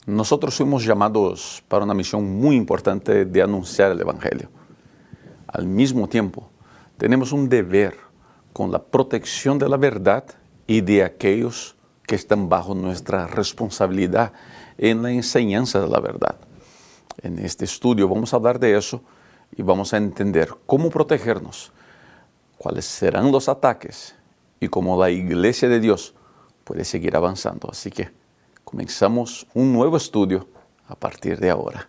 Nosotros fuimos llamados para una misión muy importante de anunciar el Evangelio. Al mismo tiempo, tenemos un deber con la protección de la verdad y de aquellos que están bajo nuestra responsabilidad en la enseñanza de la verdad. En este estudio vamos a hablar de eso y vamos a entender cómo protegernos, cuáles serán los ataques y cómo la Iglesia de Dios puede seguir avanzando. Así que comenzamos un nuevo estudio a partir de ahora.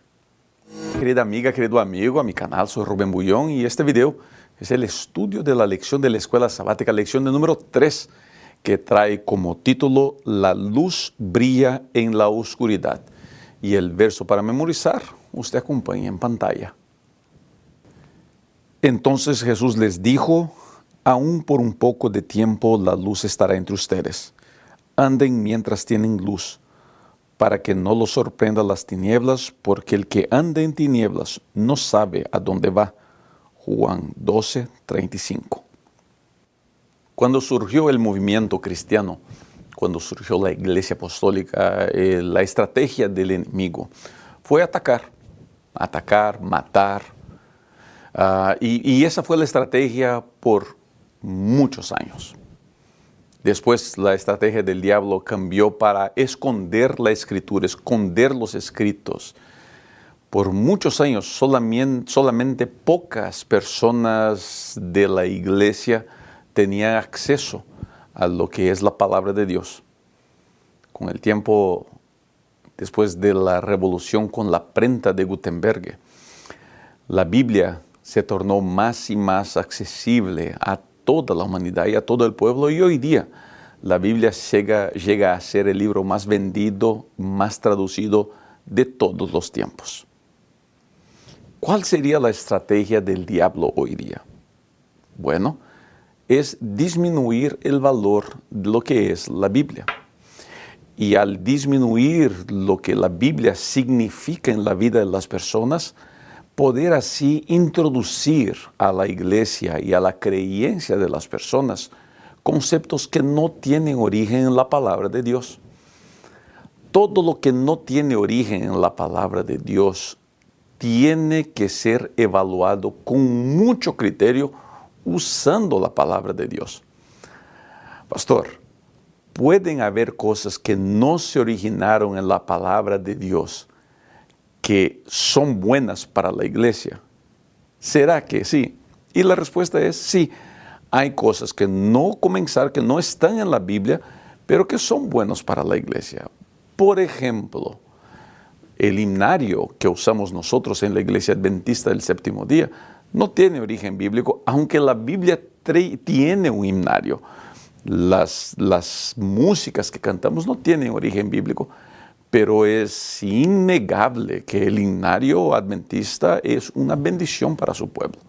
Querida amiga, querido amigo, a mi canal, soy Rubén Bullón y este video es el estudio de la lección de la Escuela Sabática, lección de número 3, que trae como título La luz brilla en la oscuridad. Y el verso para memorizar, usted acompaña en pantalla. Entonces Jesús les dijo: aún por un poco de tiempo la luz estará entre ustedes. Anden mientras tienen luz, para que no los sorprenda las tinieblas, porque el que anda en tinieblas no sabe a dónde va. Juan 12:35. Cuando surgió el movimiento cristiano, cuando surgió la Iglesia Apostólica, la estrategia del enemigo fue atacar, matar. Y esa fue la estrategia por muchos años. Después la estrategia del diablo cambió para esconder la Escritura, esconder los escritos. Por muchos años solamente pocas personas de la iglesia tenían acceso a lo que es la palabra de Dios. Con el tiempo, después de la revolución con la imprenta de Gutenberg, la Biblia se tornó más y más accesible a toda la humanidad y a todo el pueblo, y hoy día la Biblia llega a ser el libro más vendido, más traducido de todos los tiempos. ¿Cuál sería la estrategia del diablo hoy día? Bueno, es disminuir el valor de lo que es la Biblia. Y al disminuir lo que la Biblia significa en la vida de las personas, poder así introducir a la iglesia y a la creencia de las personas conceptos que no tienen origen en la palabra de Dios. Todo lo que no tiene origen en la palabra de Dios tiene que ser evaluado con mucho criterio usando la palabra de Dios. Pastor, pueden haber cosas que no se originaron en la palabra de Dios que son buenas para la iglesia. ¿Será que sí? Y la respuesta es sí. Hay cosas que no están en la Biblia, pero que son buenos para la iglesia. Por ejemplo, el himnario que usamos nosotros en la Iglesia Adventista del Séptimo Día no tiene origen bíblico, aunque la Biblia tiene un himnario. Las músicas que cantamos no tienen origen bíblico, pero es innegable que el himnario adventista es una bendición para su pueblo.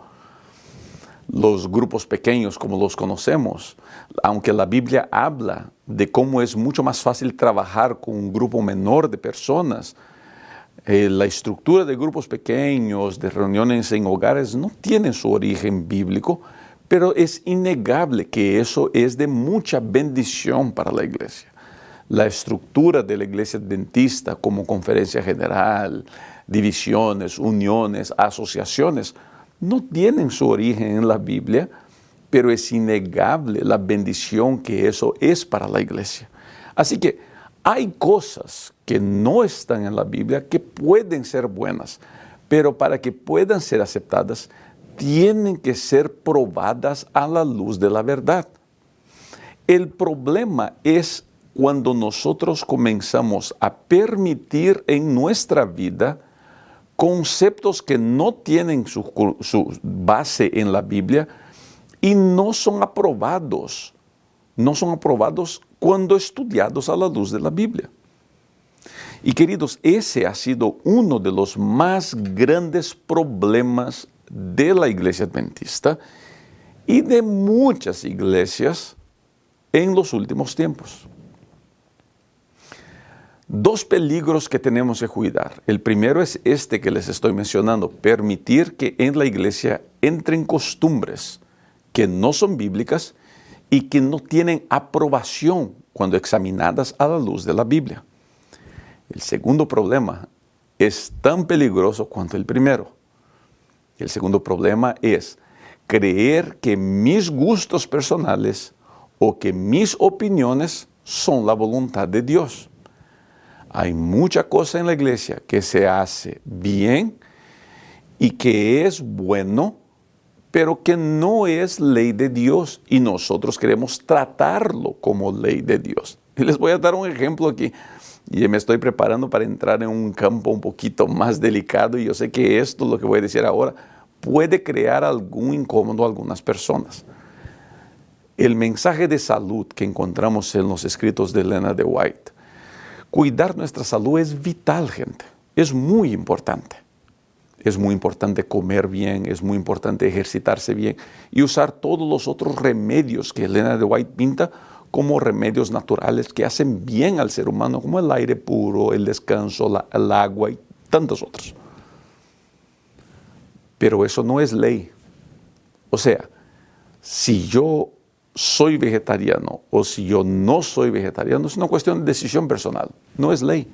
Los grupos pequeños, como los conocemos, aunque la Biblia habla de cómo es mucho más fácil trabajar con un grupo menor de personas, la estructura de grupos pequeños, de reuniones en hogares, no tiene su origen bíblico, pero es innegable que eso es de mucha bendición para la iglesia. La estructura de la iglesia adventista, como conferencia general, divisiones, uniones, asociaciones, no tienen su origen en la Biblia, pero es innegable la bendición que eso es para la iglesia. Así que hay cosas que no están en la Biblia que pueden ser buenas, pero para que puedan ser aceptadas, tienen que ser probadas a la luz de la verdad. El problema es cuando nosotros comenzamos a permitir en nuestra vida conceptos que no tienen su base en la Biblia y no son aprobados cuando estudiados a la luz de la Biblia. Y queridos, ese ha sido uno de los más grandes problemas de la Iglesia Adventista y de muchas iglesias en los últimos tiempos. Dos peligros que tenemos que cuidar. El primero es este que les estoy mencionando: permitir que en la iglesia entren costumbres que no son bíblicas y que no tienen aprobación cuando examinadas a la luz de la Biblia. El segundo problema es tan peligroso cuanto el primero. El segundo problema es creer que mis gustos personales o que mis opiniones son la voluntad de Dios. Hay mucha cosa en la iglesia que se hace bien y que es bueno, pero que no es ley de Dios y nosotros queremos tratarlo como ley de Dios. Y les voy a dar un ejemplo aquí. Y me estoy preparando para entrar en un campo un poquito más delicado y yo sé que esto, lo que voy a decir ahora, puede crear algún incómodo a algunas personas. El mensaje de salud que encontramos en los escritos de Ellen G. White. Cuidar nuestra salud es vital, gente. Es muy importante. Es muy importante comer bien, es muy importante ejercitarse bien y usar todos los otros remedios que Ellen G. White pinta como remedios naturales que hacen bien al ser humano, como el aire puro, el descanso, el agua y tantos otros. Pero eso no es ley. O sea, si yo soy vegetariano o si yo no soy vegetariano, es una cuestión de decisión personal, no es ley.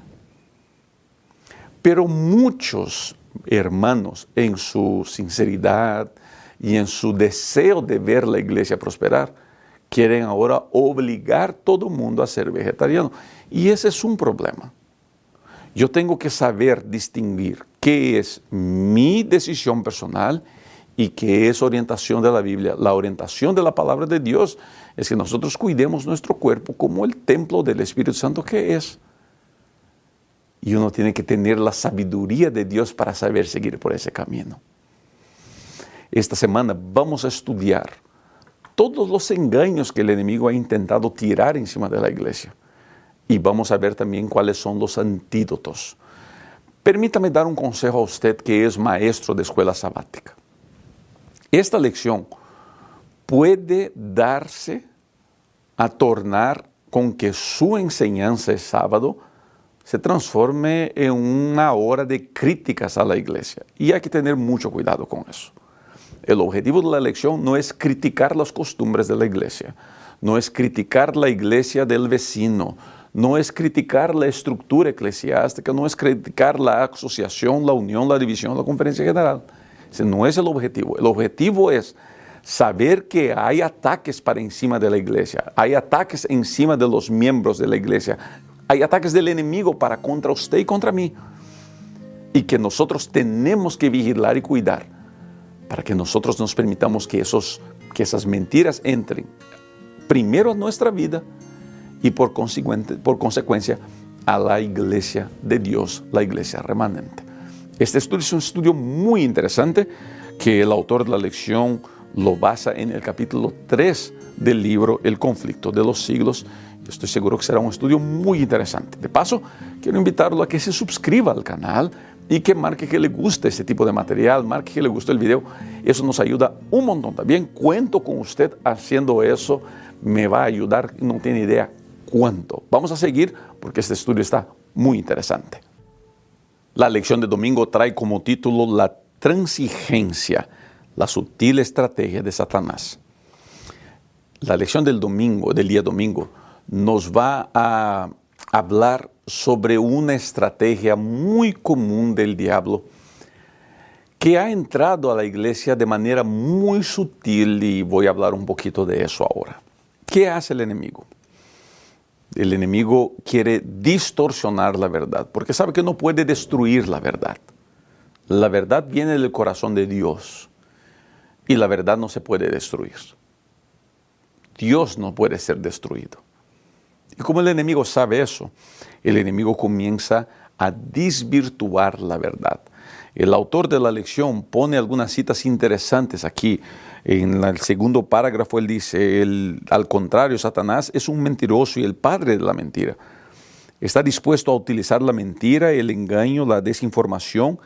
Pero muchos hermanos, en su sinceridad y en su deseo de ver la iglesia prosperar, quieren ahora obligar a todo el mundo a ser vegetariano. Y ese es un problema. Yo tengo que saber distinguir qué es mi decisión personal y qué es orientación de la Biblia. La orientación de la palabra de Dios es que nosotros cuidemos nuestro cuerpo como el templo del Espíritu Santo que es. Y uno tiene que tener la sabiduría de Dios para saber seguir por ese camino. Esta semana vamos a estudiar todos los engaños que el enemigo ha intentado tirar encima de la iglesia. Y vamos a ver también cuáles son los antídotos. Permítame dar un consejo a usted que es maestro de escuela sabática. Esta lección puede darse a tornar con que su enseñanza de sábado se transforme en una hora de críticas a la iglesia. Y hay que tener mucho cuidado con eso. El objetivo de la lección no es criticar las costumbres de la iglesia, no es criticar la iglesia del vecino, no es criticar la estructura eclesiástica, no es criticar la asociación, la unión, la división, la conferencia general. Ese no es el objetivo. El objetivo es saber que hay ataques para encima de la iglesia, hay ataques encima de los miembros de la iglesia, hay ataques del enemigo para contra usted y contra mí. Y que nosotros tenemos que vigilar y cuidar para que nosotros nos permitamos que esas mentiras entren primero a nuestra vida y por consecuencia a la iglesia de Dios, la iglesia remanente. Este estudio es un estudio muy interesante que el autor de la lección lo basa en el capítulo 3 del libro El conflicto de los siglos. Estoy seguro que será un estudio muy interesante. De paso, quiero invitarlo a que se suscriba al canal y que marque que le guste este tipo de material, marque que le gustó el video. Eso nos ayuda un montón. También cuento con usted haciendo eso. Me va a ayudar, no tiene idea cuánto. Vamos a seguir porque este estudio está muy interesante. La lección de domingo trae como título La transigencia, la sutil estrategia de Satanás. La lección del día domingo, nos va a hablar sobre una estrategia muy común del diablo que ha entrado a la iglesia de manera muy sutil y voy a hablar un poquito de eso ahora. ¿Qué hace el enemigo? El enemigo quiere distorsionar la verdad porque sabe que no puede destruir la verdad. La verdad viene del corazón de Dios y la verdad no se puede destruir. Dios no puede ser destruido. Y como el enemigo sabe eso, el enemigo comienza a desvirtuar la verdad. El autor de la lección pone algunas citas interesantes aquí. En el segundo parágrafo él dice, al contrario, Satanás es un mentiroso y el padre de la mentira. Está dispuesto a utilizar la mentira, el engaño, la desinformación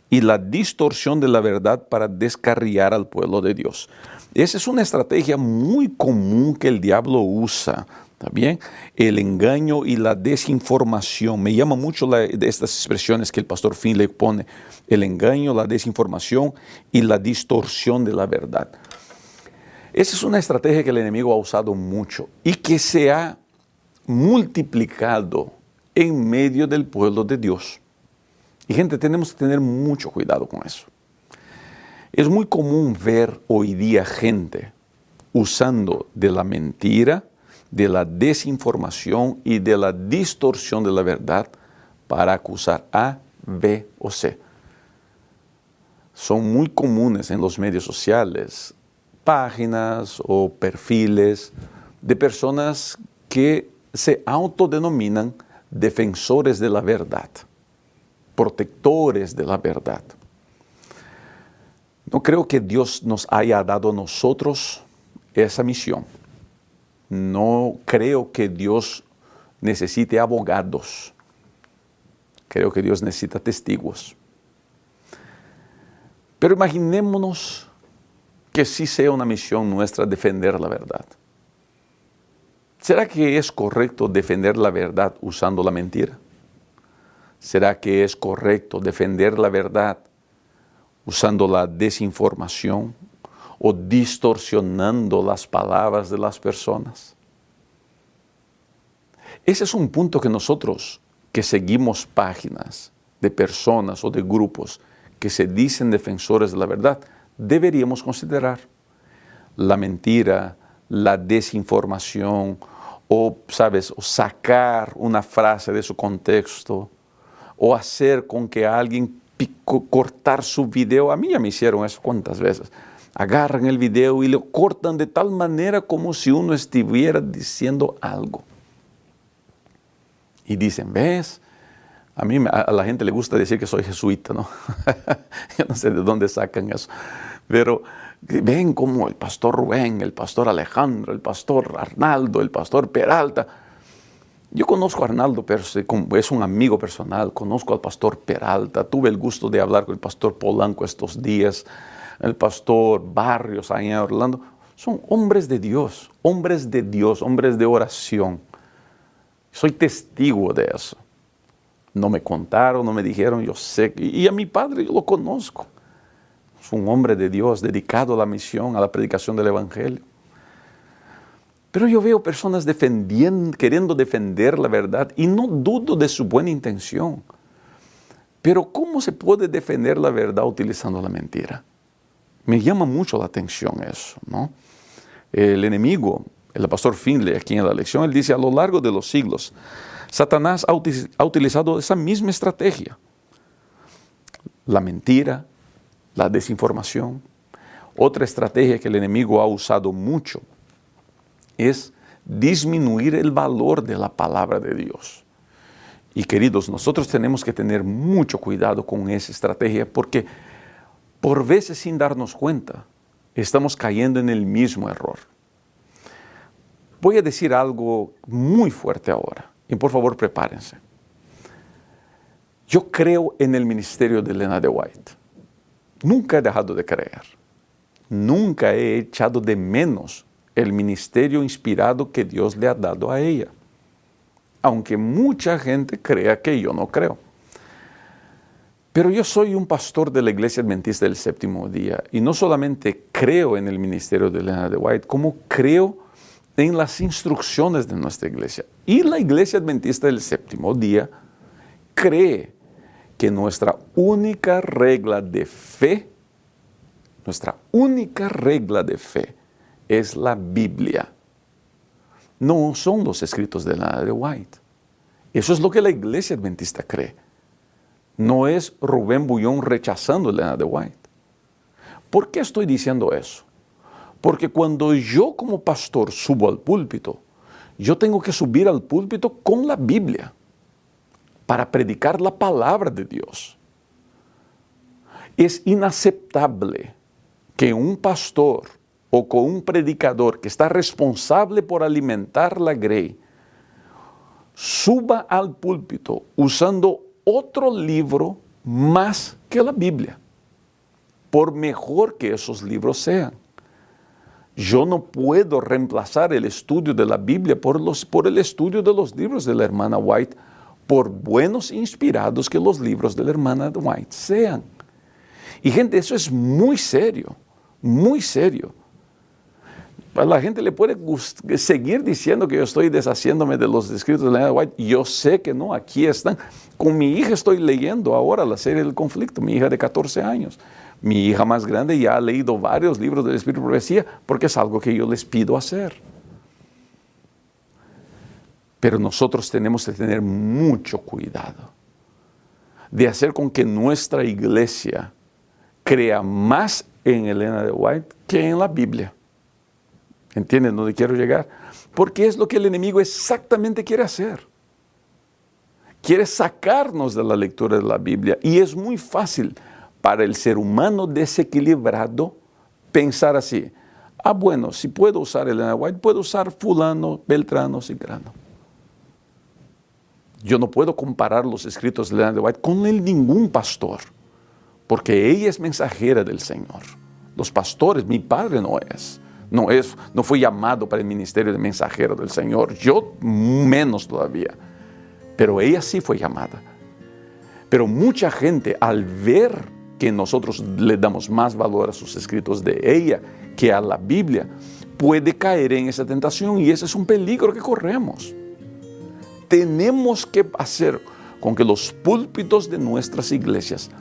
y la distorsión de la verdad para descarriar al pueblo de Dios. Esa es una estrategia muy común que el diablo usa. ¿Está bien? El engaño y la desinformación. Me llama mucho de estas expresiones que el pastor Finley pone. El engaño, la desinformación y la distorsión de la verdad. Esa es una estrategia que el enemigo ha usado mucho y que se ha multiplicado en medio del pueblo de Dios. Y gente, tenemos que tener mucho cuidado con eso. Es muy común ver hoy día gente usando de la mentira, de la desinformación y de la distorsión de la verdad para acusar A, B o C. Son muy comunes en los medios sociales páginas o perfiles de personas que se autodenominan defensores de la verdad, protectores de la verdad. No creo que Dios nos haya dado a nosotros esa misión. No creo que Dios necesite abogados. Creo que Dios necesita testigos. Pero imaginémonos que sí sea una misión nuestra defender la verdad. ¿Será que es correcto defender la verdad usando la mentira? ¿Será que es correcto defender la verdad usando la desinformación o distorsionando las palabras de las personas? Ese es un punto que nosotros, que seguimos páginas de personas o de grupos que se dicen defensores de la verdad, deberíamos considerar. La mentira, la desinformación, o sacar una frase de su contexto, o hacer con que alguien cortar su video. A mí ya me hicieron eso cuántas veces. Agarran el video y lo cortan de tal manera como si uno estuviera diciendo algo. Y dicen, ¿ves? A la gente le gusta decir que soy jesuita, ¿no? Yo no sé de dónde sacan eso. Pero ven como el pastor Rubén, el pastor Alejandro, el pastor Arnaldo, el pastor Peralta. Yo conozco a Arnaldo, pero es un amigo personal. Conozco al pastor Peralta. Tuve el gusto de hablar con el pastor Polanco estos días. El pastor Barrios allá en Orlando. Son hombres de Dios, hombres de oración. Soy testigo de eso. No me contaron, no me dijeron, yo sé. Y a mi padre yo lo conozco. Es un hombre de Dios dedicado a la misión, a la predicación del Evangelio. Pero yo veo personas queriendo defender la verdad y no dudo de su buena intención. Pero ¿cómo se puede defender la verdad utilizando la mentira? Me llama mucho la atención eso, ¿no? El enemigo, el pastor Finley, aquí en la lección, él dice, a lo largo de los siglos, Satanás ha utilizado esa misma estrategia. La mentira, la desinformación. Otra estrategia que el enemigo ha usado mucho es disminuir el valor de la palabra de Dios. Y queridos, nosotros tenemos que tener mucho cuidado con esa estrategia porque por veces sin darnos cuenta estamos cayendo en el mismo error. Voy a decir algo muy fuerte ahora y por favor prepárense. Yo creo en el ministerio de Ellen G. White. Nunca he dejado de creer. Nunca he echado de menos el ministerio inspirado que Dios le ha dado a ella. Aunque mucha gente crea que yo no creo. Pero yo soy un pastor de la Iglesia Adventista del Séptimo Día y no solamente creo en el ministerio de Ellen G. White, como creo en las instrucciones de nuestra iglesia. Y la Iglesia Adventista del Séptimo Día cree que nuestra única regla de fe es la Biblia. No son los escritos de Ellen G. White. Eso es lo que la Iglesia Adventista cree. No es Rubén Bullón rechazando a Ellen G. White. ¿Por qué estoy diciendo eso? Porque cuando yo como pastor subo al púlpito, yo tengo que subir al púlpito con la Biblia para predicar la palabra de Dios. Es inaceptable que un pastor o con un predicador que está responsable por alimentar la grey suba al púlpito usando otro libro más que la Biblia, por mejor que esos libros sean. Yo no puedo reemplazar el estudio de la Biblia por el estudio de los libros de la hermana White, por buenos e inspirados que los libros de la hermana White sean. Y gente, eso es muy serio, muy serio. A la gente le puede seguir diciendo que yo estoy deshaciéndome de los escritos de Elena de White. Yo sé que no, aquí están. Con mi hija estoy leyendo ahora la serie del conflicto, mi hija de 14 años. Mi hija más grande ya ha leído varios libros del Espíritu de Profecía porque es algo que yo les pido hacer. Pero nosotros tenemos que tener mucho cuidado de hacer con que nuestra iglesia crea más en Elena de White que en la Biblia. ¿Entienden dónde quiero llegar? Porque es lo que el enemigo exactamente quiere hacer. Quiere sacarnos de la lectura de la Biblia. Y es muy fácil para el ser humano desequilibrado pensar así. Ah, bueno, si puedo usar Elena de White, puedo usar fulano, beltrano, cicrano. Yo no puedo comparar los escritos de Elena de White con ningún pastor, porque ella es mensajera del Señor. Los pastores, mi padre no fue llamado para el ministerio de mensajero del Señor, yo menos todavía, pero ella sí fue llamada. Pero mucha gente, al ver que nosotros le damos más valor a sus escritos de ella que a la Biblia, puede caer en esa tentación, y ese es un peligro que corremos. Tenemos que hacer con que los púlpitos de nuestras iglesias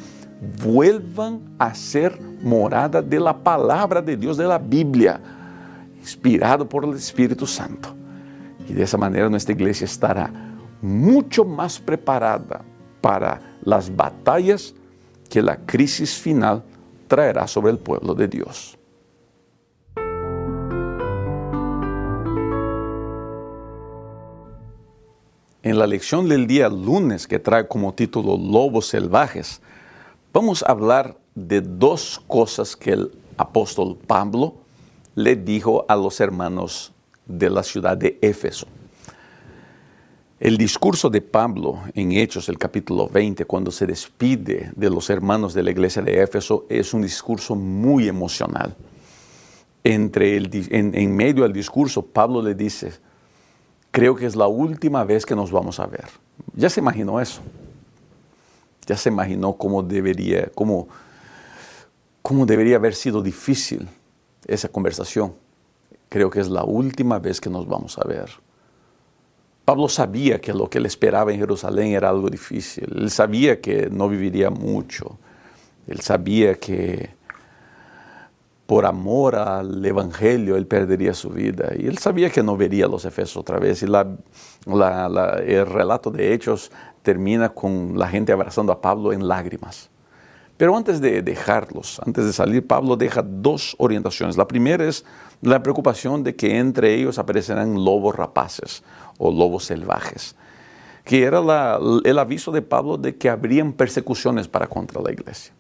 vuelvan a ser morada de la palabra de Dios, de la Biblia, inspirado por el Espíritu Santo. Y de esa manera nuestra iglesia estará mucho más preparada para las batallas que la crisis final traerá sobre el pueblo de Dios. En la lección del día lunes, que trae como título Lobos Salvajes, vamos a hablar de dos cosas que el apóstol Pablo le dijo a los hermanos de la ciudad de Éfeso. El discurso de Pablo en Hechos, el capítulo 20, cuando se despide de los hermanos de la iglesia de Éfeso, es un discurso muy emocional. En medio del discurso, Pablo le dice: creo que es la última vez que nos vamos a ver. ¿Ya se imaginó eso? ¿Ya se imaginó cómo debería haber sido difícil esa conversación? Creo que es la última vez que nos vamos a ver. Pablo sabía que lo que él esperaba en Jerusalén era algo difícil. Él sabía que no viviría mucho. Él sabía que por amor al Evangelio él perdería su vida. Y él sabía que no vería a los Efesios otra vez. Y el relato de Hechos termina con la gente abrazando a Pablo en lágrimas. Pero antes de dejarlos, antes de salir, Pablo deja dos orientaciones. La primera es la preocupación de que entre ellos aparecerán lobos rapaces o lobos salvajes, que era el aviso de Pablo de que habrían persecuciones contra la iglesia.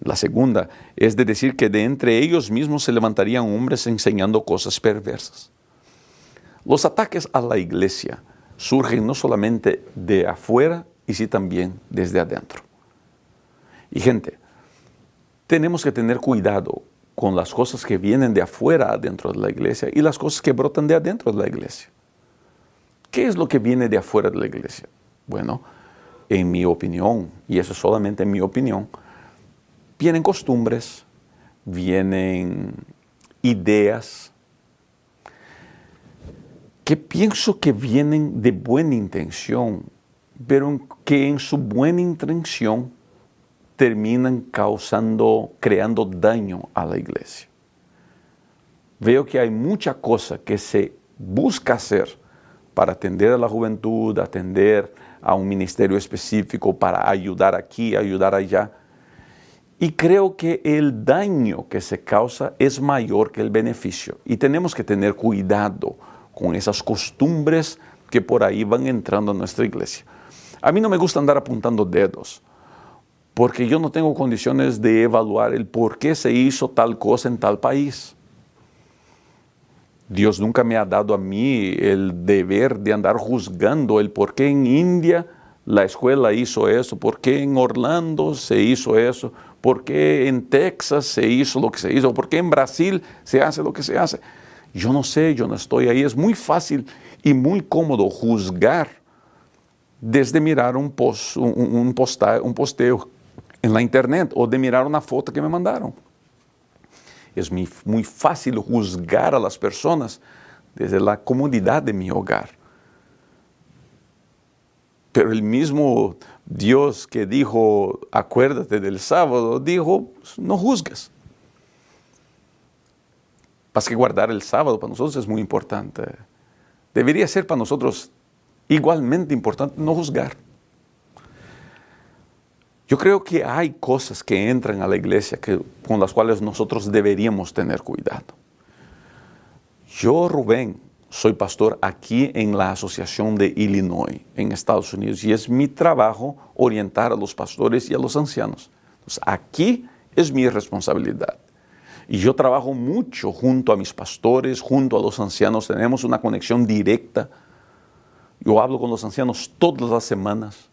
La segunda es de decir que de entre ellos mismos se levantarían hombres enseñando cosas perversas. Los ataques a la iglesia surgen no solamente de afuera, y sí también desde adentro. Y gente, tenemos que tener cuidado con las cosas que vienen de afuera adentro de la iglesia y las cosas que brotan de adentro de la iglesia. ¿Qué es lo que viene de afuera de la iglesia? Bueno, en mi opinión, y eso es solamente en mi opinión, vienen costumbres, vienen ideas que pienso que vienen de buena intención, pero que en su buena intención terminan creando daño a la iglesia. Veo que hay mucha cosa que se busca hacer para atender a la juventud, atender a un ministerio específico, para ayudar aquí, ayudar allá. Y creo que el daño que se causa es mayor que el beneficio. Y tenemos que tener cuidado con esas costumbres que por ahí van entrando a nuestra iglesia. A mí no me gusta andar apuntando dedos, porque yo no tengo condiciones de evaluar el por qué se hizo tal cosa en tal país. Dios nunca me ha dado a mí el deber de andar juzgando el por qué en India la escuela hizo eso, por qué en Orlando se hizo eso, por qué en Texas se hizo lo que se hizo, por qué en Brasil se hace lo que se hace. Yo no sé, yo no estoy ahí. Es muy fácil y muy cómodo juzgar desde mirar un posteo en la internet o de mirar una foto que me mandaron. Es muy fácil juzgar a las personas desde la comodidad de mi hogar. Pero el mismo Dios que dijo, acuérdate del sábado, dijo, no juzgues. Pasa que guardar el sábado para nosotros es muy importante. Debería ser para nosotros igualmente importante no juzgar. Yo creo que hay cosas que entran a la iglesia con las cuales nosotros deberíamos tener cuidado. Yo, Rubén, soy pastor aquí en la Asociación de Illinois, en Estados Unidos, y es mi trabajo orientar a los pastores y a los ancianos. Entonces, aquí es mi responsabilidad. Y yo trabajo mucho junto a mis pastores, junto a los ancianos, tenemos una conexión directa. Yo hablo con los ancianos todas las semanas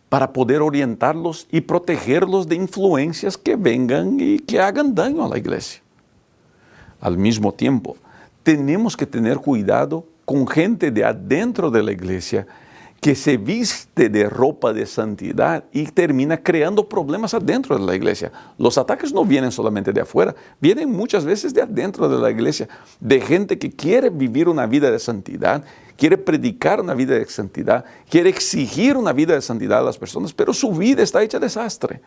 para poder orientarlos y protegerlos de influencias que vengan y que hagan daño a la iglesia. Al mismo tiempo, tenemos que tener cuidado con gente de adentro de la iglesia que se viste de ropa de santidad y termina creando problemas adentro de la iglesia. Los ataques no vienen solamente de afuera, vienen muchas veces de adentro de la iglesia, de gente que quiere vivir una vida de santidad, quiere predicar una vida de santidad, quiere exigir una vida de santidad a las personas, pero su vida está hecha desastre.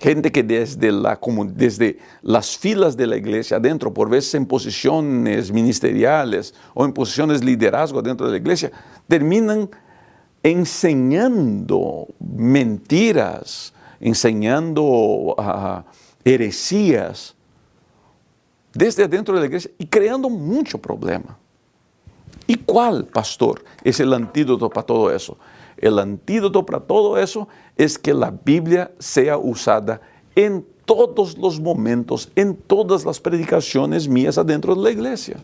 Gente que desde las filas de la iglesia adentro, por veces en posiciones ministeriales o en posiciones de liderazgo dentro de la iglesia, terminan enseñando mentiras, enseñando heresías desde adentro de la iglesia y creando mucho problema. ¿Y cuál, pastor, es el antídoto para todo eso? El antídoto para todo eso es que la Biblia sea usada en todos los momentos, en todas las predicaciones mías adentro de la iglesia.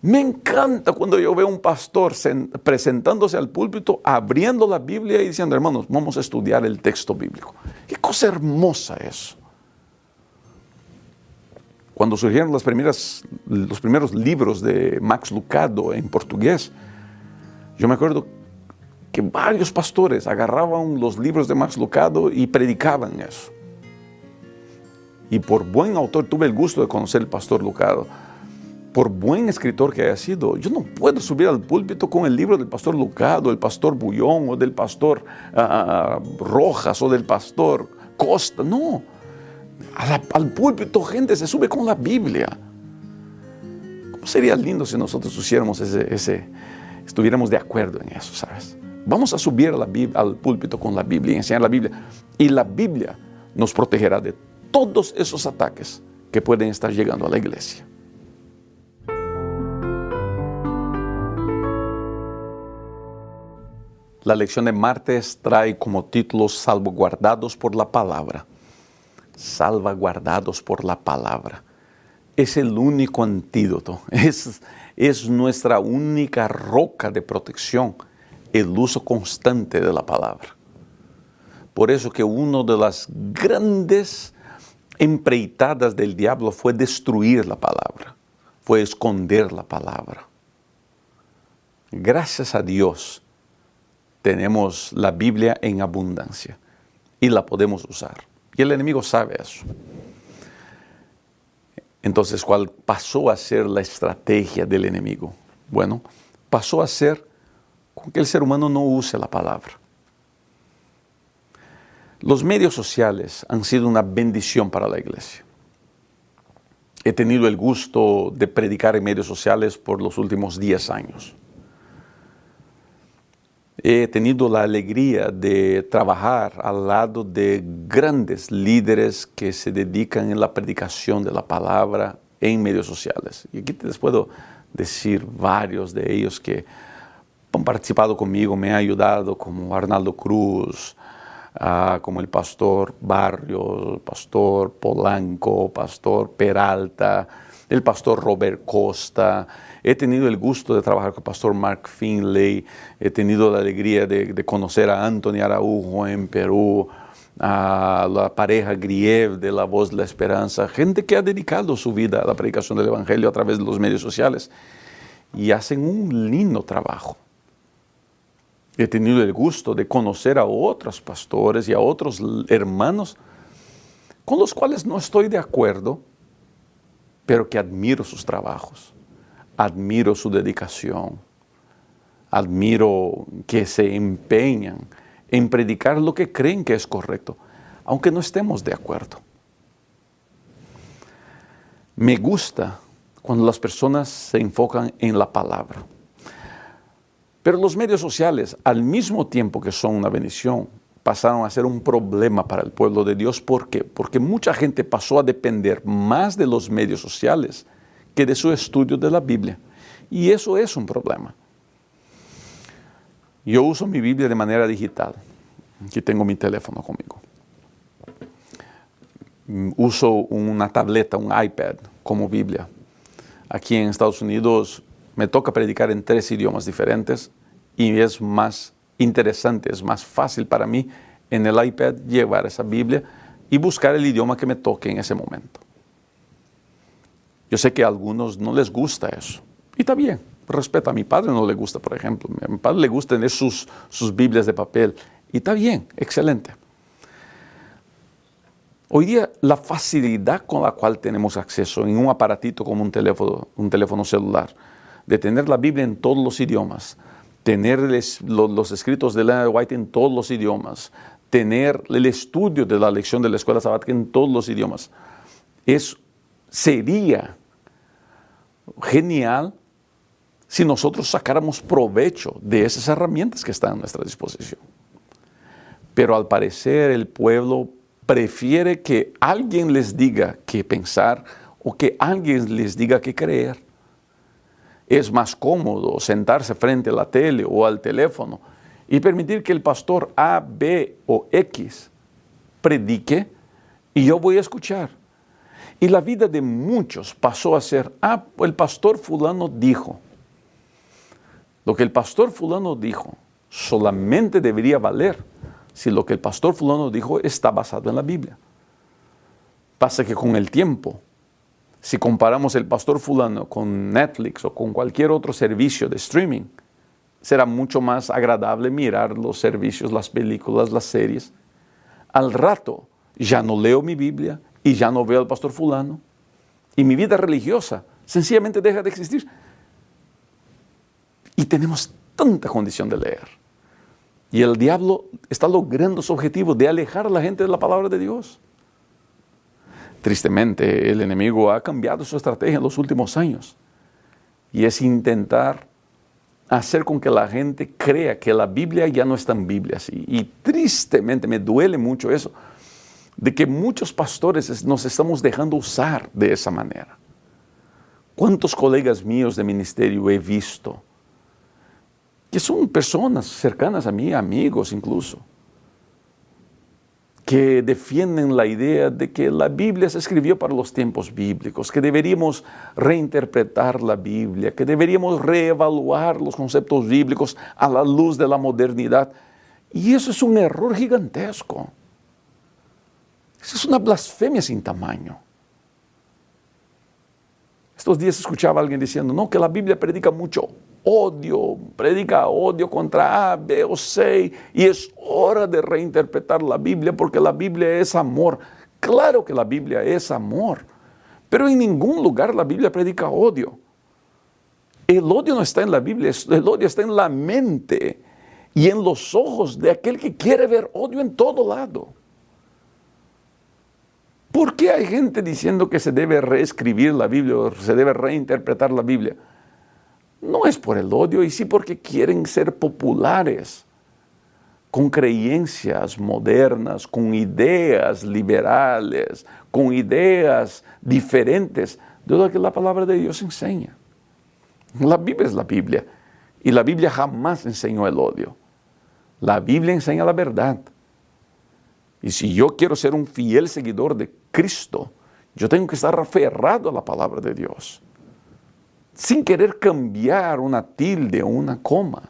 Me encanta cuando yo veo a un pastor presentándose al púlpito, abriendo la Biblia y diciendo, hermanos, vamos a estudiar el texto bíblico. Qué cosa hermosa eso. Cuando surgieron los primeros libros de Max Lucado en portugués, yo me acuerdo que varios pastores agarraban los libros de Max Lucado y predicaban eso. Y por buen autor, tuve el gusto de conocer al pastor Lucado, por buen escritor que haya sido, yo no puedo subir al púlpito con el libro del pastor Lucado, del pastor Bullón, o del pastor Rojas, o del pastor Costa, no. Al púlpito gente se sube con la Biblia. ¿Cómo sería lindo si nosotros hiciéramos estuviéramos de acuerdo en eso, sabes? Vamos a subir al púlpito con la Biblia y enseñar la Biblia. Y la Biblia nos protegerá de todos esos ataques que pueden estar llegando a la iglesia. La lección de martes trae como título Salvaguardados por la palabra. Salvaguardados por la palabra. Es el único antídoto, es nuestra única roca de protección, el uso constante de la palabra. Por eso que una de las grandes empreitadas del diablo fue destruir la palabra, fue esconder la palabra. Gracias a Dios tenemos la Biblia en abundancia y la podemos usar. Y el enemigo sabe eso. Entonces, ¿cuál pasó a ser la estrategia del enemigo? Bueno, pasó a ser con que el ser humano no use la palabra. Los medios sociales han sido una bendición para la iglesia. He tenido el gusto de predicar en medios sociales por los últimos 10 años. He tenido la alegría de trabajar al lado de grandes líderes que se dedican en la predicación de la palabra en medios sociales. Y aquí les puedo decir varios de ellos que han participado conmigo, me han ayudado, como Arnaldo Cruz, como el pastor Barrios, el pastor Polanco, pastor Peralta, el pastor Robert Costa. He tenido el gusto de trabajar con el pastor Mark Finley, he tenido la alegría de conocer a Anthony Araujo en Perú, a la pareja Griev de La Voz de la Esperanza, gente que ha dedicado su vida a la predicación del Evangelio a través de los medios sociales y hacen un lindo trabajo. He tenido el gusto de conocer a otros pastores y a otros hermanos con los cuales no estoy de acuerdo, pero que admiro sus trabajos, admiro su dedicación, admiro que se empeñan en predicar lo que creen que es correcto, aunque no estemos de acuerdo. Me gusta cuando las personas se enfocan en la palabra. Pero los medios sociales, al mismo tiempo que son una bendición, pasaron a ser un problema para el pueblo de Dios. ¿Por qué? Porque mucha gente pasó a depender más de los medios sociales que de su estudio de la Biblia. Y eso es un problema. Yo uso mi Biblia de manera digital. Aquí tengo mi teléfono conmigo. Uso una tableta, un iPad como Biblia. Aquí en Estados Unidos me toca predicar en 3 idiomas diferentes y es más interesante, es más fácil para mí en el iPad llevar esa Biblia y buscar el idioma que me toque en ese momento. Yo sé que a algunos no les gusta eso y está bien, respeto. A mi padre no le gusta, por ejemplo. A mi padre le gusta tener sus Biblias de papel y está bien, excelente. Hoy día la facilidad con la cual tenemos acceso en un aparatito como un teléfono celular, de tener la Biblia en todos los idiomas, tener los escritos de Ellen White en todos los idiomas, tener el estudio de la lección de la escuela sabática en todos los idiomas, sería genial si nosotros sacáramos provecho de esas herramientas que están a nuestra disposición. Pero al parecer el pueblo prefiere que alguien les diga qué pensar o que alguien les diga qué creer. Es más cómodo sentarse frente a la tele o al teléfono y permitir que el pastor A, B o X predique y yo voy a escuchar. Y la vida de muchos pasó a ser, el pastor fulano dijo. Lo que el pastor fulano dijo solamente debería valer si lo que el pastor fulano dijo está basado en la Biblia. Pasa que con el tiempo, si comparamos el pastor fulano con Netflix o con cualquier otro servicio de streaming, será mucho más agradable mirar los servicios, las películas, las series. Al rato ya no leo mi Biblia y ya no veo al pastor fulano. Y mi vida religiosa sencillamente deja de existir. Y tenemos tanta condición de leer. Y el diablo está logrando su objetivo de alejar a la gente de la palabra de Dios. Tristemente, el enemigo ha cambiado su estrategia en los últimos años. Y es intentar hacer con que la gente crea que la Biblia ya no es tan Biblia así. Y tristemente me duele mucho eso, de que muchos pastores nos estamos dejando usar de esa manera. ¿Cuántos colegas míos de ministerio he visto que son personas cercanas a mí, amigos incluso, que defienden la idea de que la Biblia se escribió para los tiempos bíblicos, que deberíamos reinterpretar la Biblia, que deberíamos reevaluar los conceptos bíblicos a la luz de la modernidad? Y eso es un error gigantesco. Eso es una blasfemia sin tamaño. Estos días escuchaba a alguien diciendo, no, que la Biblia predica mucho odio, predica odio contra A, B o C, y es hora de reinterpretar la Biblia porque la Biblia es amor. Claro que la Biblia es amor, pero en ningún lugar la Biblia predica odio. El odio no está en la Biblia, el odio está en la mente y en los ojos de aquel que quiere ver odio en todo lado. ¿Por qué hay gente diciendo que se debe reescribir la Biblia o se debe reinterpretar la Biblia? No es por el odio, y sí porque quieren ser populares, con creencias modernas, con ideas liberales, con ideas diferentes de lo que la palabra de Dios enseña. La Biblia es la Biblia, y la Biblia jamás enseñó el odio. La Biblia enseña la verdad. Y si yo quiero ser un fiel seguidor de Cristo, yo tengo que estar aferrado a la palabra de Dios, sin querer cambiar una tilde o una coma.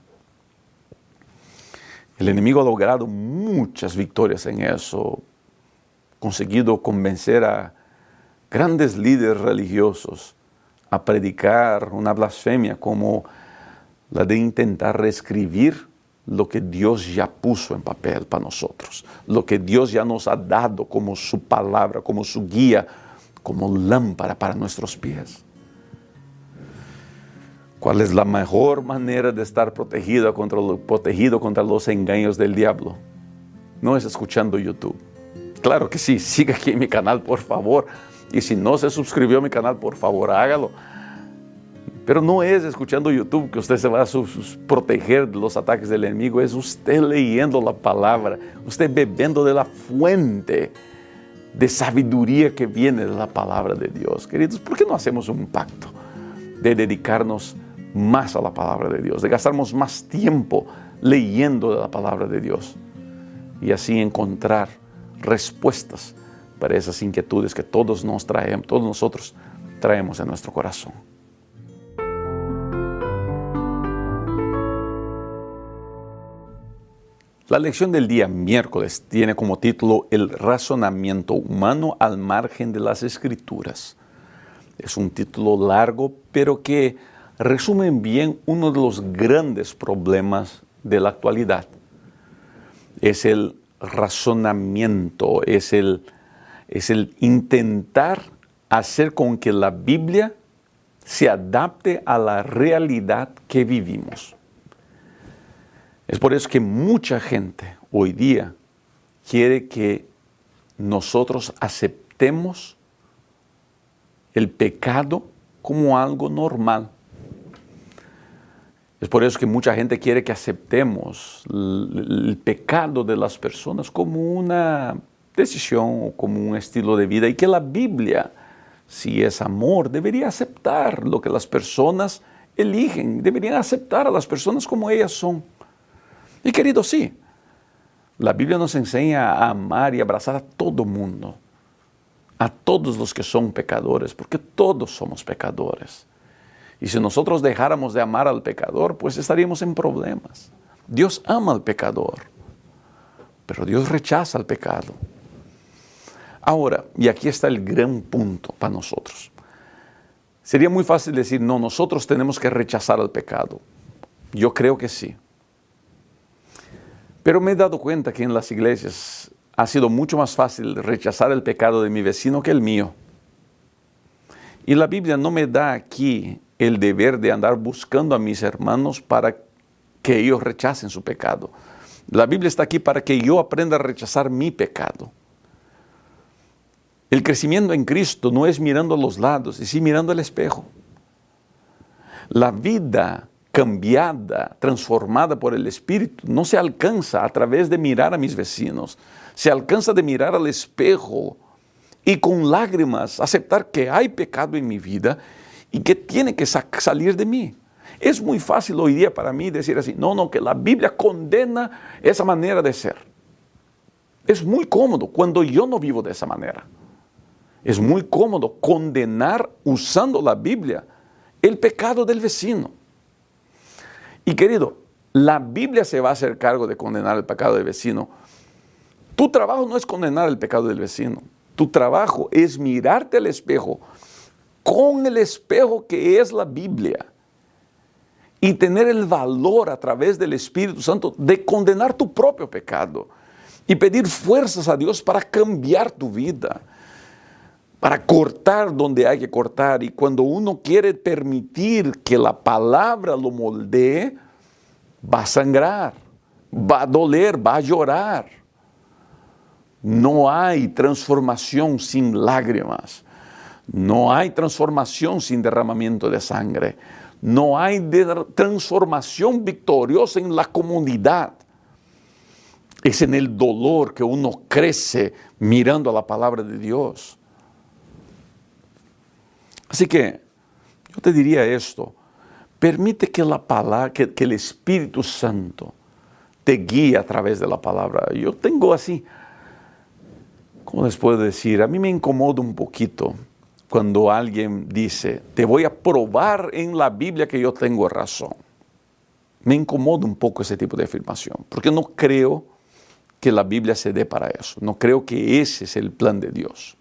El enemigo ha logrado muchas victorias en eso, conseguido convencer a grandes líderes religiosos a predicar una blasfemia como la de intentar reescribir lo que Dios ya puso en papel para nosotros, lo que Dios ya nos ha dado como su palabra, como su guía, como lámpara para nuestros pies. ¿Cuál es la mejor manera de estar protegido contra los engaños del diablo? No es escuchando YouTube. Claro que sí, siga aquí en mi canal, por favor. Y si no se suscribió a mi canal, por favor, hágalo. Pero no es escuchando YouTube que usted se va a proteger de los ataques del enemigo, es usted leyendo la palabra, usted bebiendo de la fuente de sabiduría que viene de la palabra de Dios. Queridos, ¿por qué no hacemos un pacto de dedicarnos más a la palabra de Dios, de gastarnos más tiempo leyendo de la palabra de Dios y así encontrar respuestas para esas inquietudes que todos nosotros traemos en nuestro corazón? La lección del día miércoles tiene como título El razonamiento humano al margen de las Escrituras. Es un título largo, pero que resume bien uno de los grandes problemas de la actualidad. Es el razonamiento, es el intentar hacer con que la Biblia se adapte a la realidad que vivimos. Es por eso que mucha gente hoy día quiere que nosotros aceptemos el pecado como algo normal. Es por eso que mucha gente quiere que aceptemos el pecado de las personas como una decisión o como un estilo de vida y que la Biblia, si es amor, debería aceptar lo que las personas eligen, deberían aceptar a las personas como ellas son. Y querido, sí, la Biblia nos enseña a amar y abrazar a todo mundo, a todos los que son pecadores, porque todos somos pecadores. Y si nosotros dejáramos de amar al pecador, pues estaríamos en problemas. Dios ama al pecador, pero Dios rechaza al pecado. Ahora, y aquí está el gran punto para nosotros. Sería muy fácil decir, no, nosotros tenemos que rechazar al pecado. Yo creo que sí. Pero me he dado cuenta que en las iglesias ha sido mucho más fácil rechazar el pecado de mi vecino que el mío. Y la Biblia no me da aquí el deber de andar buscando a mis hermanos para que ellos rechacen su pecado. La Biblia está aquí para que yo aprenda a rechazar mi pecado. El crecimiento en Cristo no es mirando a los lados, y sí mirando al espejo. La vida cambiada, transformada por el Espíritu, no se alcanza a través de mirar a mis vecinos. Se alcanza de mirar al espejo y con lágrimas aceptar que hay pecado en mi vida y que tiene que salir de mí. Es muy fácil hoy día para mí decir así, no, que la Biblia condena esa manera de ser. Es muy cómodo cuando yo no vivo de esa manera. Es muy cómodo condenar usando la Biblia el pecado del vecino. Y querido, la Biblia se va a hacer cargo de condenar el pecado del vecino. Tu trabajo no es condenar el pecado del vecino. Tu trabajo es mirarte al espejo con el espejo que es la Biblia y tener el valor a través del Espíritu Santo de condenar tu propio pecado y pedir fuerzas a Dios para cambiar tu vida, para cortar donde hay que cortar. Y cuando uno quiere permitir que la palabra lo moldee, va a sangrar, va a doler, va a llorar. No hay transformación sin lágrimas. No hay transformación sin derramamiento de sangre. No hay transformación victoriosa en la comunidad. Es en el dolor que uno crece mirando a la palabra de Dios. Así que yo te diría esto, permite que la palabra, que el Espíritu Santo te guíe a través de la palabra. Yo tengo así, ¿cómo les puedo decir? A mí me incomoda un poquito cuando alguien dice, te voy a probar en la Biblia que yo tengo razón. Me incomoda un poco ese tipo de afirmación, porque no creo que la Biblia se dé para eso. No creo que ese es el plan de Dios.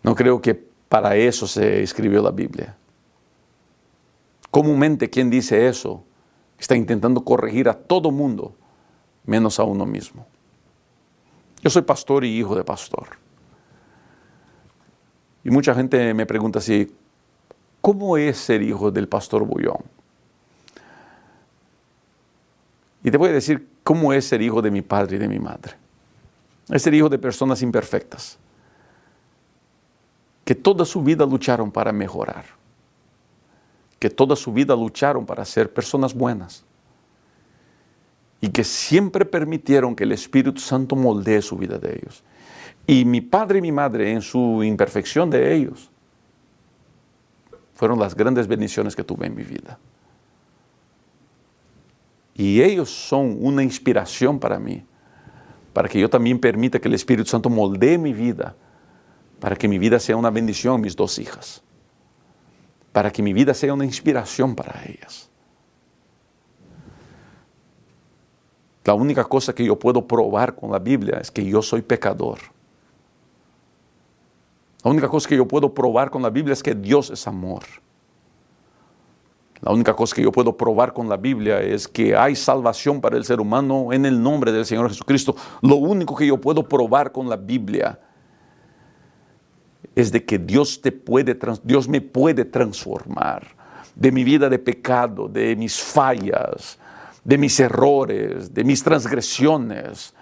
No creo que para eso se escribió la Biblia. Comúnmente quien dice eso Está intentando corregir a todo mundo, menos a uno mismo. Yo soy pastor y hijo de pastor. Y mucha gente me pregunta así, ¿cómo es ser hijo del pastor Bullón? Y te voy a decir cómo es ser hijo de mi padre y de mi madre. Es ser hijo de personas imperfectas, que toda su vida lucharon para mejorar, que toda su vida lucharon para ser personas buenas y que siempre permitieron que el Espíritu Santo moldee su vida de ellos. Y mi padre y mi madre, en su imperfección de ellos, fueron las grandes bendiciones que tuve en mi vida. Y ellos son una inspiración para mí, para que yo también permita que el Espíritu Santo moldee mi vida, para que mi vida sea una bendición a mis dos hijas, para que mi vida sea una inspiración para ellas. La única cosa que yo puedo probar con la Biblia es que yo soy pecador. La única cosa que yo puedo probar con la Biblia es que Dios es amor. La única cosa que yo puedo probar con la Biblia es que hay salvación para el ser humano en el nombre del Señor Jesucristo. Lo único que yo puedo probar con la Biblia es de que Dios me puede transformar de mi vida de pecado, de mis fallas, de mis errores, de mis transgresiones.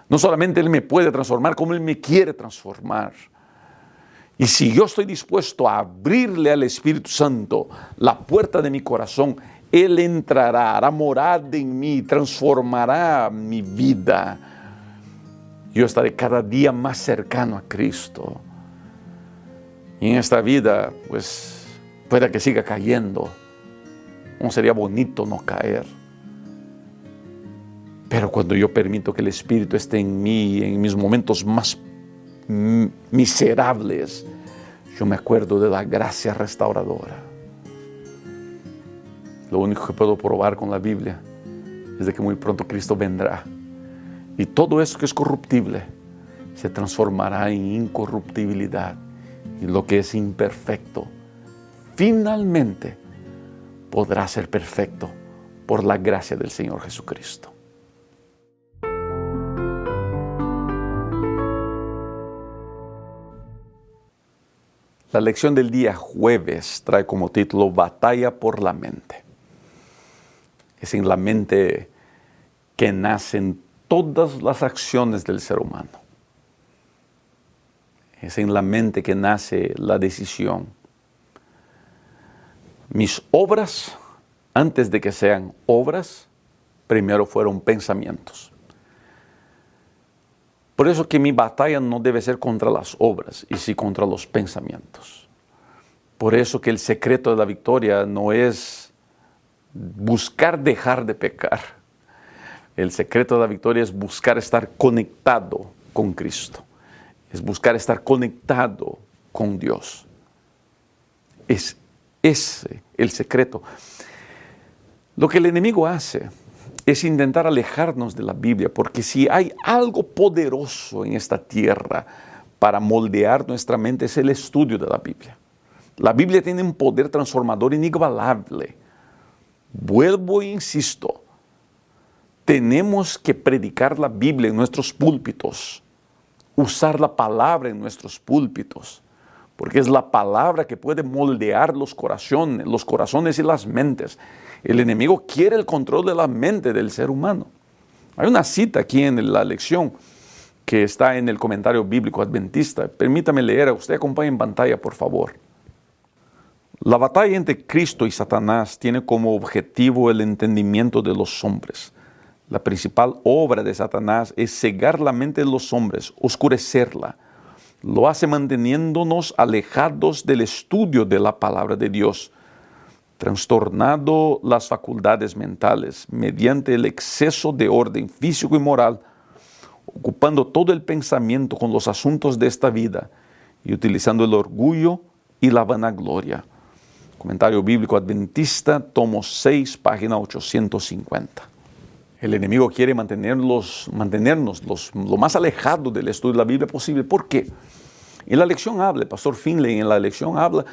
No solamente Él me puede transformar, como Él me quiere transformar. Y si yo estoy dispuesto a abrirle al Espíritu Santo la puerta de mi corazón, Él entrará, hará morada en mí, transformará mi vida. Yo estaré cada día más cercano a Cristo. Y en esta vida, pues, pueda que siga cayendo. No sería bonito no caer. Pero cuando yo permito que el Espíritu esté en mí, en mis momentos más miserables, yo me acuerdo de la gracia restauradora. Lo único que puedo probar con la Biblia es de que muy pronto Cristo vendrá. Y todo eso que es corruptible se transformará en incorruptibilidad. Y lo que es imperfecto, finalmente podrá ser perfecto por la gracia del Señor Jesucristo. La lección del día jueves trae como título Batalla por la mente. Es en la mente que nacen todas las acciones del ser humano. Es en la mente que nace la decisión. Mis obras, antes de que sean obras, primero fueron pensamientos. Por eso que mi batalla no debe ser contra las obras, y sí contra los pensamientos. Por eso que el secreto de la victoria no es buscar dejar de pecar. El secreto de la victoria es buscar estar conectado con Cristo. Es buscar estar conectado con Dios. Es ese el secreto. Lo que el enemigo hace es intentar alejarnos de la Biblia, porque si hay algo poderoso en esta tierra para moldear nuestra mente es el estudio de la Biblia. La Biblia tiene un poder transformador inigualable. Vuelvo e insisto, tenemos que predicar la Biblia en nuestros púlpitos, usar la palabra en nuestros púlpitos, porque es la palabra que puede moldear los corazones y las mentes. El enemigo quiere el control de la mente del ser humano. Hay una cita aquí en la lección que está en el comentario bíblico adventista. Permítame leer, usted acompaña en pantalla, por favor. La batalla entre Cristo y Satanás tiene como objetivo el entendimiento de los hombres. La principal obra de Satanás es cegar la mente de los hombres, oscurecerla. Lo hace manteniéndonos alejados del estudio de la palabra de Dios, trastornando las facultades mentales mediante el exceso de orden físico y moral, ocupando todo el pensamiento con los asuntos de esta vida y utilizando el orgullo y la vanagloria. Comentario bíblico adventista, tomo 6, página 850. El enemigo quiere mantenernos lo más alejado del estudio de la Biblia posible. ¿Por qué? En la lección habla, el pastor Finley en la lección habla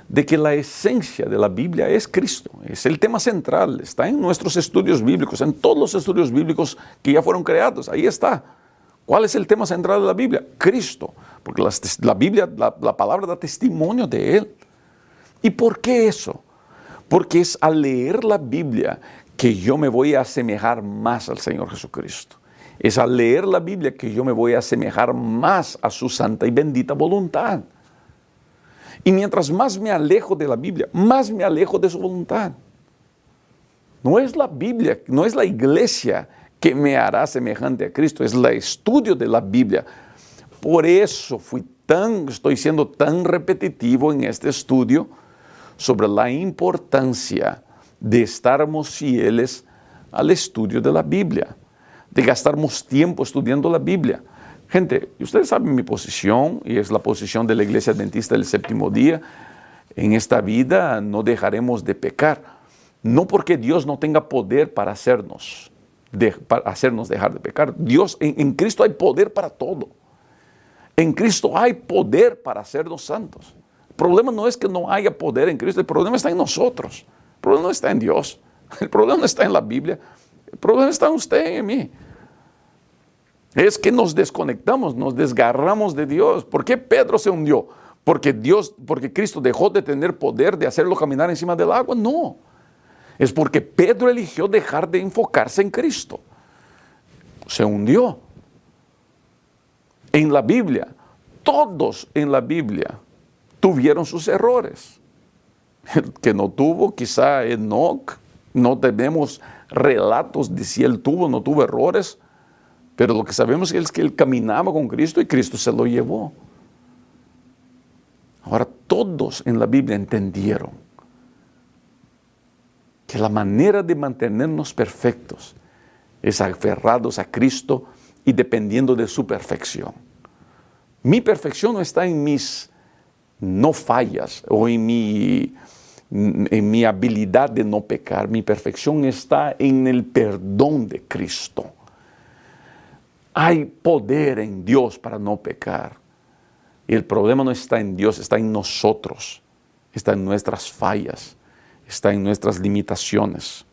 de que la esencia de la Biblia es Cristo. Es el tema central, está en nuestros estudios bíblicos, en todos los estudios bíblicos que ya fueron creados. Ahí está. ¿Cuál es el tema central de la Biblia? Cristo. Porque la Biblia, la palabra da testimonio de Él. ¿Y por qué eso? Porque es al leer la Biblia que yo me voy a asemejar más al Señor Jesucristo. Es al leer la Biblia que yo me voy a asemejar más a su santa y bendita voluntad. Y mientras más me alejo de la Biblia, más me alejo de su voluntad. No es la Biblia, no es la iglesia que me hará semejante a Cristo, es el estudio de la Biblia. Por eso estoy siendo tan repetitivo en este estudio sobre la importancia de estarmos fieles al estudio de la Biblia, de gastarmos tiempo estudiando la Biblia. Gente, ustedes saben mi posición, y es la posición de la Iglesia Adventista del Séptimo Día. En esta vida no dejaremos de pecar, no porque Dios no tenga poder para hacernos dejar de pecar. Dios, en Cristo hay poder para todo. En Cristo hay poder para hacernos santos. El problema no es que no haya poder en Cristo, el problema está en nosotros. El problema no está en Dios, el problema no está en la Biblia, el problema está en usted y en mí. Es que nos desconectamos, nos desgarramos de Dios. ¿Por qué Pedro se hundió? Porque Cristo dejó de tener poder de hacerlo caminar encima del agua. No, es porque Pedro eligió dejar de enfocarse en Cristo. Se hundió. En la Biblia, todos en la Biblia tuvieron sus errores. El que no tuvo, quizá Enoc, no tenemos relatos de si él tuvo o no tuvo errores, pero lo que sabemos es que él caminaba con Cristo y Cristo se lo llevó. Ahora, todos en la Biblia entendieron que la manera de mantenernos perfectos es aferrados a Cristo y dependiendo de su perfección. Mi perfección no está en mis no fallas o en mi habilidad de no pecar. Mi perfección está en el perdón de Cristo. Hay poder en Dios para no pecar. Y el problema no está en Dios, está en nosotros. Está en nuestras fallas, está en nuestras limitaciones.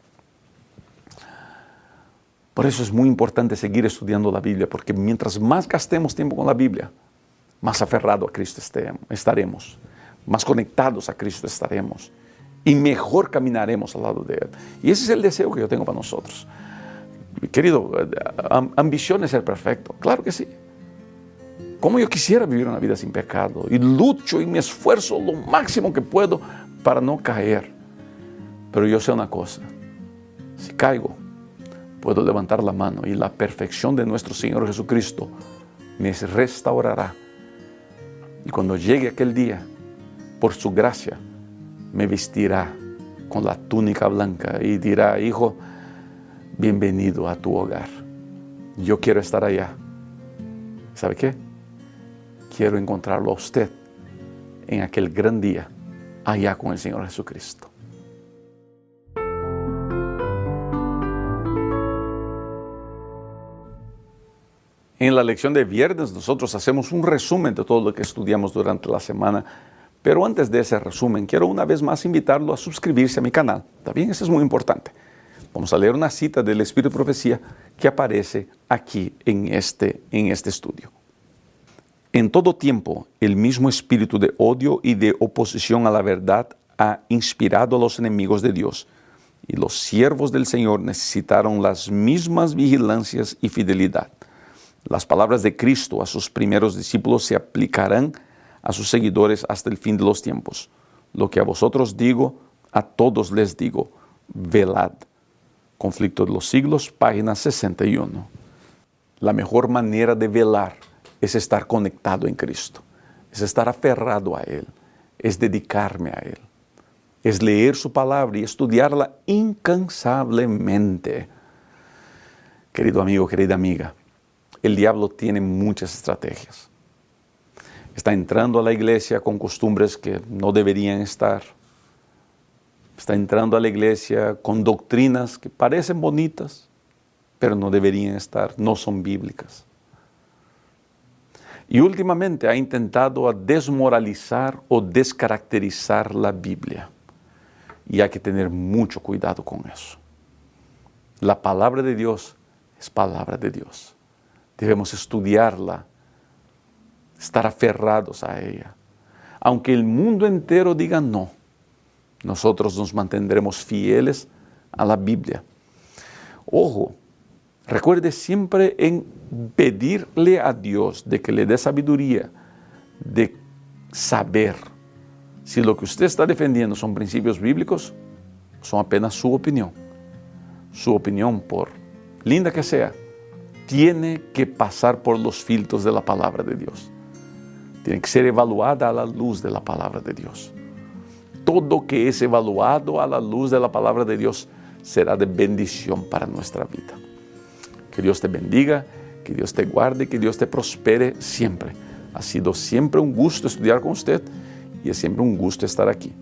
Por eso es muy importante seguir estudiando la Biblia, porque mientras más gastemos tiempo con la Biblia, más aferrados a Cristo estaremos, más conectados a Cristo estaremos y mejor caminaremos al lado de Él. Y ese es el deseo que yo tengo para nosotros. Querido, ambición es ser perfecto, claro que sí. Como yo quisiera vivir una vida sin pecado y lucho y me esfuerzo lo máximo que puedo para no caer. Pero yo sé una cosa, si caigo, puedo levantar la mano y la perfección de nuestro Señor Jesucristo me restaurará. Y cuando llegue aquel día, por su gracia, me vestirá con la túnica blanca y dirá: hijo, bienvenido a tu hogar. Yo quiero estar allá. ¿Sabe qué? Quiero encontrarlo a usted en aquel gran día, allá con el Señor Jesucristo. En la lección de viernes nosotros hacemos un resumen de todo lo que estudiamos durante la semana, pero antes de ese resumen quiero una vez más invitarlo a suscribirse a mi canal. ¿Está bien? Eso es muy importante. Vamos a leer una cita del Espíritu de Profecía que aparece aquí en este estudio. En todo tiempo, el mismo espíritu de odio y de oposición a la verdad ha inspirado a los enemigos de Dios, y los siervos del Señor necesitaron las mismas vigilancias y fidelidad. Las palabras de Cristo a sus primeros discípulos se aplicarán a sus seguidores hasta el fin de los tiempos. Lo que a vosotros digo, a todos les digo: velad. Conflicto de los siglos, página 61. La mejor manera de velar es estar conectado en Cristo, es estar aferrado a Él, es dedicarme a Él, es leer su palabra y estudiarla incansablemente. Querido amigo, querida amiga, el diablo tiene muchas estrategias. Está entrando a la iglesia con costumbres que no deberían estar. Está entrando a la iglesia con doctrinas que parecen bonitas, pero no deberían estar, no son bíblicas. Y últimamente ha intentado a desmoralizar o descaracterizar la Biblia. Y hay que tener mucho cuidado con eso. La palabra de Dios es palabra de Dios. Debemos estudiarla, estar aferrados a ella. Aunque el mundo entero diga no, nosotros nos mantendremos fieles a la Biblia. Ojo, recuerde siempre en pedirle a Dios de que le dé sabiduría, de saber si lo que usted está defendiendo son principios bíblicos, son apenas su opinión. Su opinión, por linda que sea, tiene que pasar por los filtros de la palabra de Dios. Tiene que ser evaluada a la luz de la palabra de Dios. Todo que es evaluado a la luz de la palabra de Dios será de bendición para nuestra vida. Que Dios te bendiga, que Dios te guarde, que Dios te prospere siempre. Ha sido siempre un gusto estudiar con usted y es siempre un gusto estar aquí.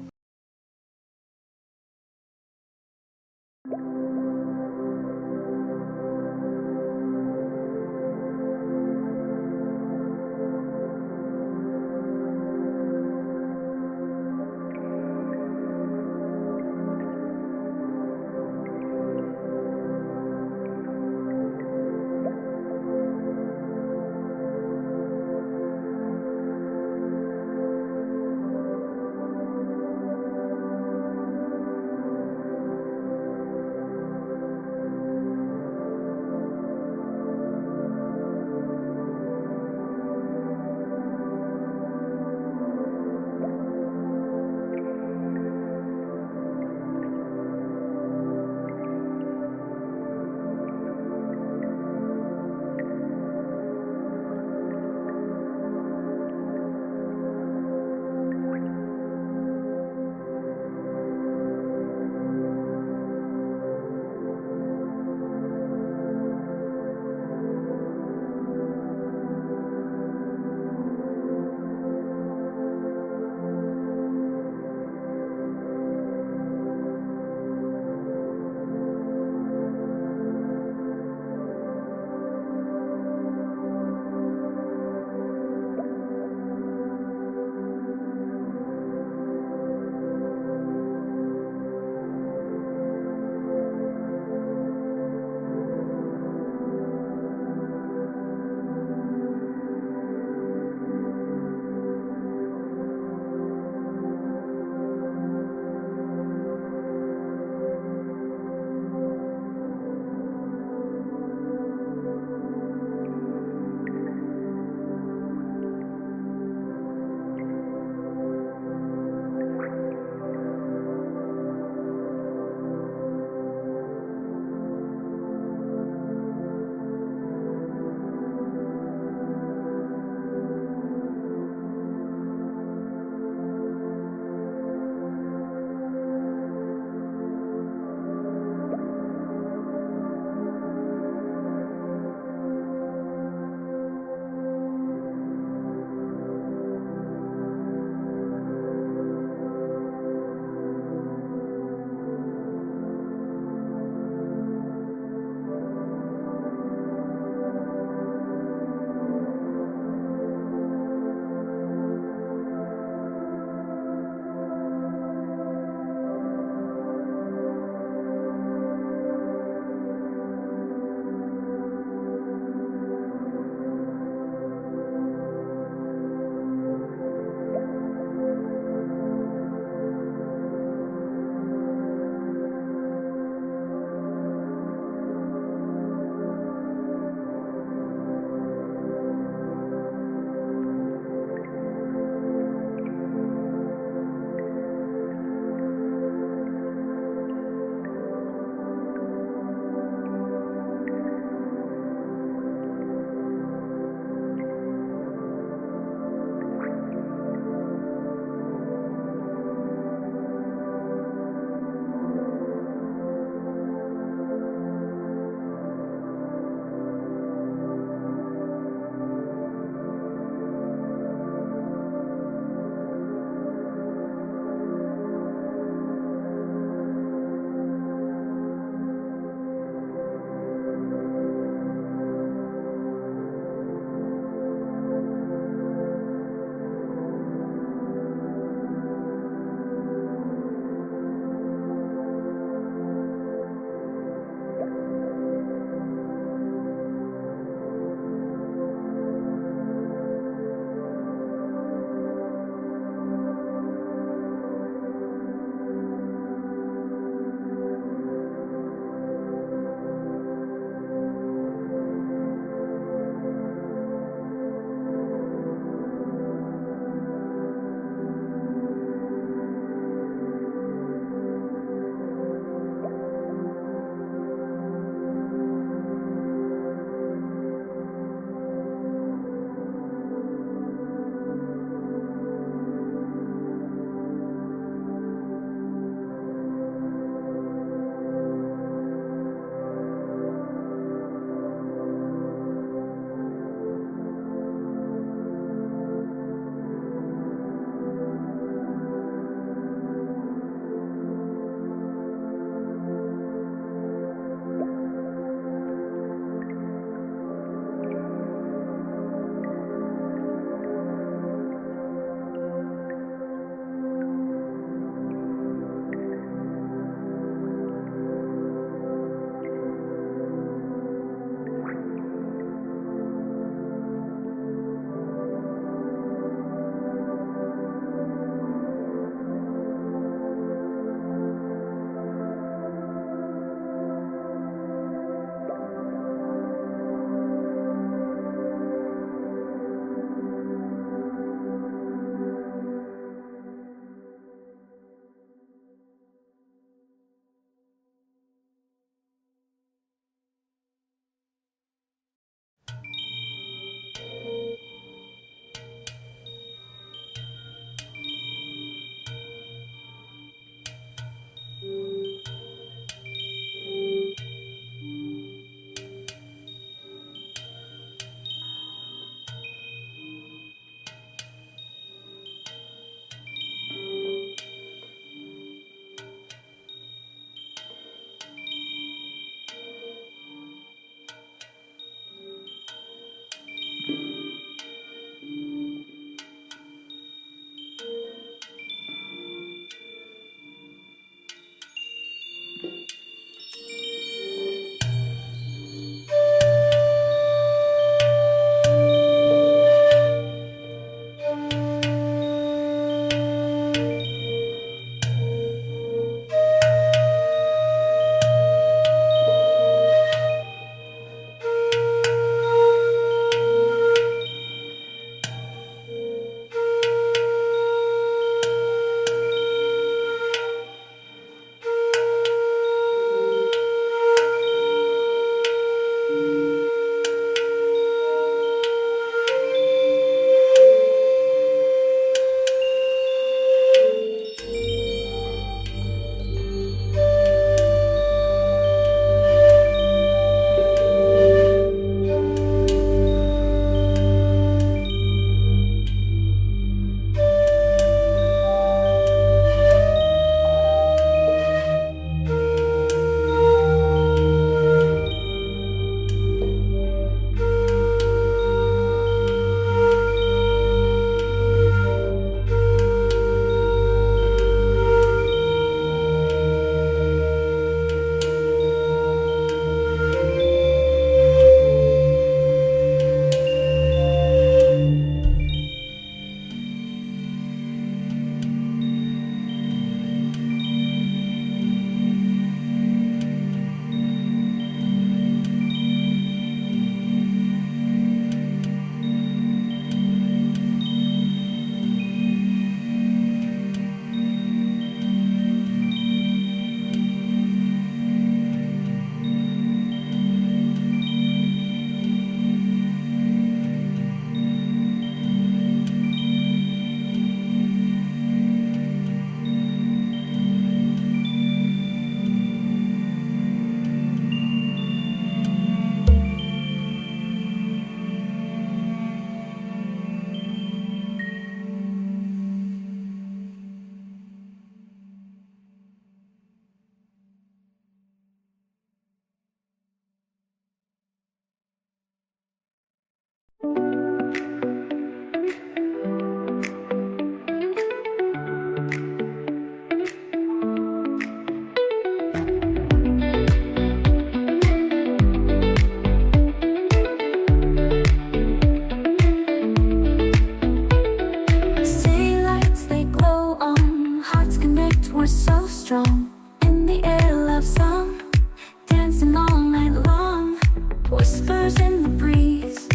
whispers in the breeze,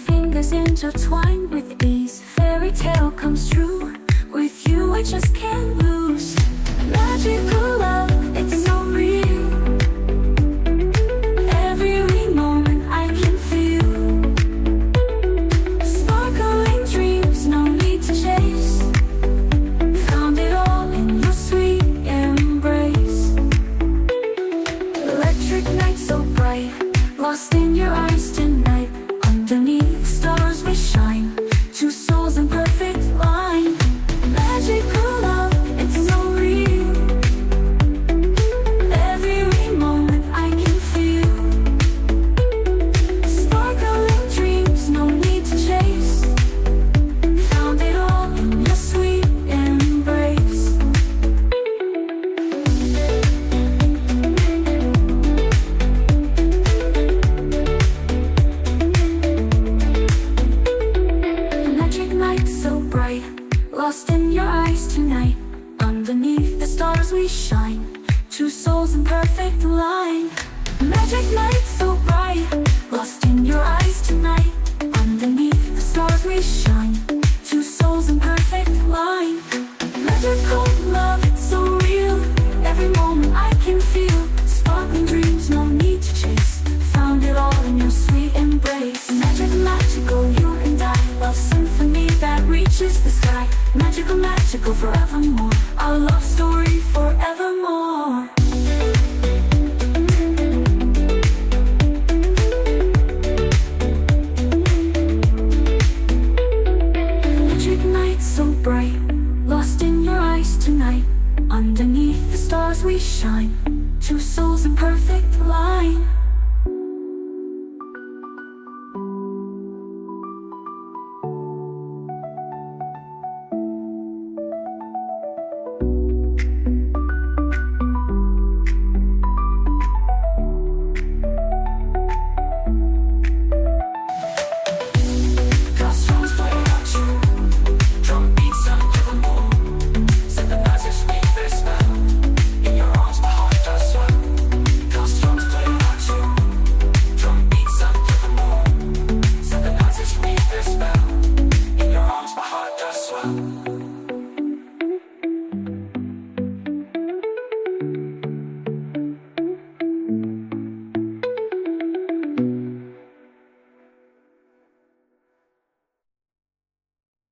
fingers intertwined with ease. Fairy tale comes true, with you I just can't lose. Magical love, it's so real. Every moment I can feel. Sparkling dreams, no need to chase. Found it all in your sweet embrace. Electric night so bright, lost in your eyes tonight. Underneath stars we shine, two souls in perfect line. Magical love, it's so real. Every moment I can feel. Sparkling dreams, no need to chase. Found it all in your sweet embrace. Electric night so bright, lost in your eyes tonight. Underneath the stars we shine, two souls in perfect line. Magic night so bright, lost in your eyes tonight. Underneath the stars we shine, two souls in perfect line. Magical love, it's so real. Every moment I can feel. Sparkling dreams, no need to chase. Found it all in your sweet embrace. Magical, you and I. Love symphony that reaches the sky. Magical, forevermore.